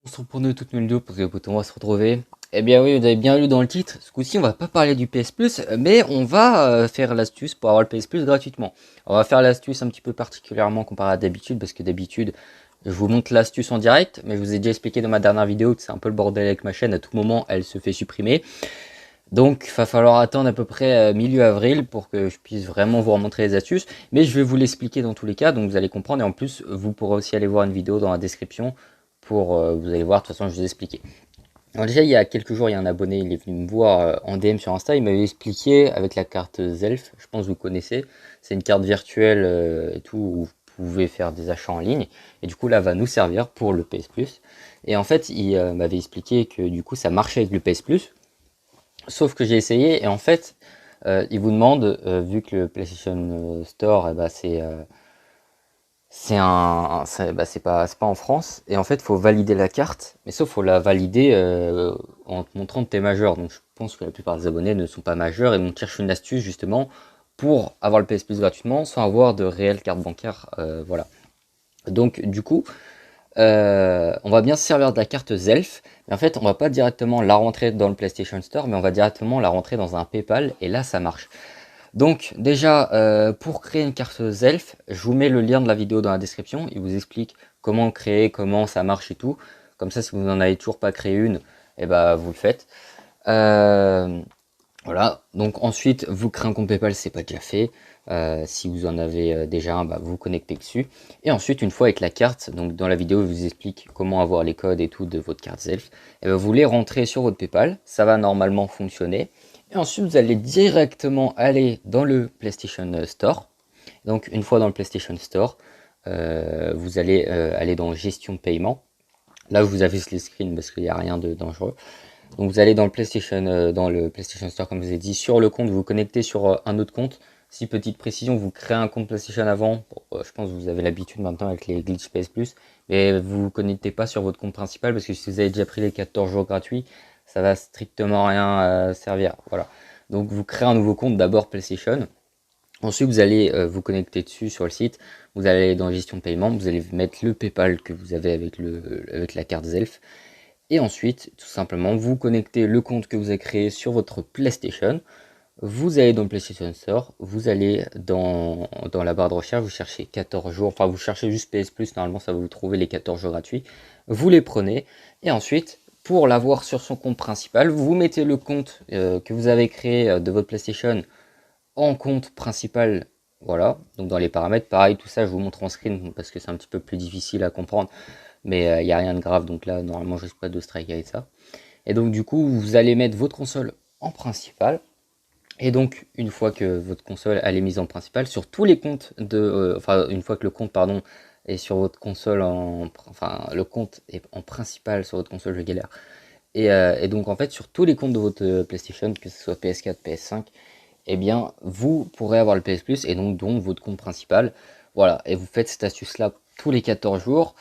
On se retrouve pour une toute nouvelle vidéo parce que écoute, on va se retrouver. Eh bien oui, vous avez bien lu dans le titre, ce coup-ci on va pas parler du PS Plus, mais on va faire l'astuce pour avoir le PS Plus gratuitement. On va faire l'astuce un petit peu particulièrement comparé à d'habitude, parce que d'habitude je vous montre l'astuce en direct, mais je vous ai déjà expliqué dans ma dernière vidéo que c'est un peu le bordel avec ma chaîne, à tout moment elle se fait supprimer. Donc il va falloir attendre à peu près milieu avril pour que je puisse vraiment vous remontrer les astuces, mais je vais vous l'expliquer dans tous les cas, donc vous allez comprendre, et en plus vous pourrez aussi aller voir une vidéo dans la description pour, vous allez voir, de toute façon je vous ai expliqué. Alors déjà, il y a quelques jours, il y a un abonné, il est venu me voir en DM sur Insta, il m'avait expliqué avec la carte Zelf, je pense que vous connaissez, c'est une carte virtuelle et tout, où vous pouvez faire des achats en ligne, et du coup là, va nous servir pour le PS Plus. Et en fait, il m'avait expliqué que du coup, ça marchait avec le PS Plus, sauf que j'ai essayé, et en fait, il vous demande, vu que le PlayStation Store, c'est pas en France, et en fait, il faut valider la carte, mais sauf faut la valider en te montrant que tu es majeur. Donc je pense que la plupart des abonnés ne sont pas majeurs et donc cherche une astuce justement pour avoir le PS Plus gratuitement sans avoir de réelle carte bancaire. Voilà. Donc du coup, on va bien se servir de la carte Zelf, mais en fait, on va pas directement la rentrer dans le PlayStation Store, mais on va directement la rentrer dans un PayPal, et là, ça marche. Donc déjà, pour créer une carte Zelf, je vous mets le lien de la vidéo dans la description. Il vous explique comment créer, comment ça marche et tout. Comme ça, si vous n'en avez toujours pas créé une, eh ben, vous le faites. Euh, voilà. Donc ensuite, vous créez un compte PayPal, c'est pas déjà fait. Si vous en avez déjà un, bah, vous vous connectez dessus. Et ensuite, une fois avec la carte, donc dans la vidéo, je vous explique comment avoir les codes et tout de votre carte Zelf. Et ben, vous les rentrez sur votre PayPal. Ça va normalement fonctionner. Et ensuite, vous allez directement aller dans le PlayStation Store. Donc, une fois dans le PlayStation Store, vous allez aller dans Gestion paiement. Là, vous avez les screens parce qu'il n'y a rien de dangereux. Donc, vous allez dans le PlayStation Store, comme je vous ai dit, sur le compte, vous vous connectez sur un autre compte. Si petite précision, vous créez un compte PlayStation avant. Bon, je pense que vous avez l'habitude maintenant avec les glitch PS Plus, mais vous vous connectez pas sur votre compte principal parce que si vous avez déjà pris les 14 jours gratuits, ça va strictement rien servir. Voilà. Donc vous créez un nouveau compte d'abord PlayStation. Ensuite, vous allez vous connecter dessus sur le site. Vous allez dans gestion de paiement. Vous allez mettre le PayPal que vous avez avec la carte Zelf. Et ensuite, tout simplement, vous connectez le compte que vous avez créé sur votre PlayStation. Vous allez dans le PlayStation Store, vous allez dans la barre de recherche, vous cherchez 14 jours, enfin vous cherchez juste PS Plus, normalement ça va vous trouver les 14 jours gratuits. Vous les prenez et ensuite, pour l'avoir sur son compte principal, vous mettez le compte que vous avez créé de votre PlayStation en compte principal. Voilà, donc dans les paramètres, pareil, tout ça je vous montre en screen parce que c'est un petit peu plus difficile à comprendre, mais il n'y a rien de grave, donc là normalement je risque pas de strike avec ça. Et donc du coup, vous allez mettre votre console en principal. Et donc, une fois que votre console elle est mise en principal, sur tous les comptes enfin, une fois que le compte, pardon, est sur votre console enfin, le compte est en principal sur votre console, je galère. Et donc, en fait, sur tous les comptes de votre PlayStation, que ce soit PS4, PS5, eh bien, vous pourrez avoir le PS Plus et donc votre compte principal. Voilà, et vous faites cette astuce-là tous les 14 jours.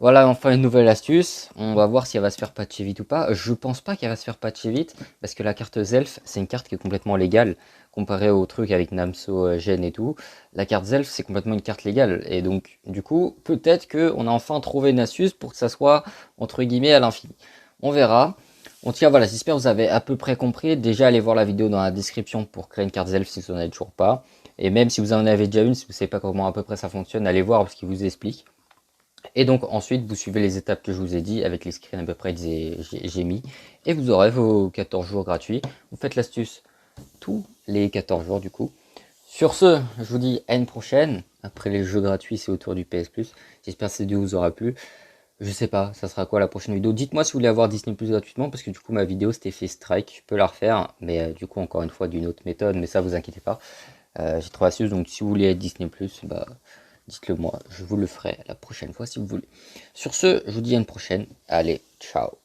Voilà, enfin une nouvelle astuce. On va voir si elle va se faire patcher vite ou pas. Je pense pas qu'elle va se faire patcher vite parce que la carte Zelf, c'est une carte qui est complètement légale comparée au truc avec Namso, Gen et tout. La carte Zelf, c'est complètement une carte légale et donc du coup, peut-être que on a enfin trouvé une astuce pour que ça soit entre guillemets à l'infini. On verra. En tout cas, voilà, j'espère que vous avez à peu près compris. Déjà, allez voir la vidéo dans la description pour créer une carte Zelf si vous n'en avez toujours pas. Et même si vous en avez déjà une, si vous ne savez pas comment à peu près ça fonctionne, allez voir parce qu'il vous explique. Et donc ensuite, vous suivez les étapes que je vous ai dit avec les screens à peu près que j'ai mis. Et vous aurez vos 14 jours gratuits. Vous faites l'astuce tous les 14 jours du coup. Sur ce, je vous dis à une prochaine. Après les jeux gratuits, c'est autour du PS Plus. J'espère que cette vidéo vous aura plu. Je sais pas, ça sera quoi la prochaine vidéo. Dites-moi si vous voulez avoir Disney Plus gratuitement, parce que du coup ma vidéo s'était fait strike. Je peux la refaire, mais du coup encore une fois d'une autre méthode, mais ça vous inquiétez pas. J'ai trouvé astuce, donc si vous voulez être Disney Plus, bah dites-le moi, je vous le ferai la prochaine fois si vous voulez. Sur ce, je vous dis à une prochaine. Allez, ciao.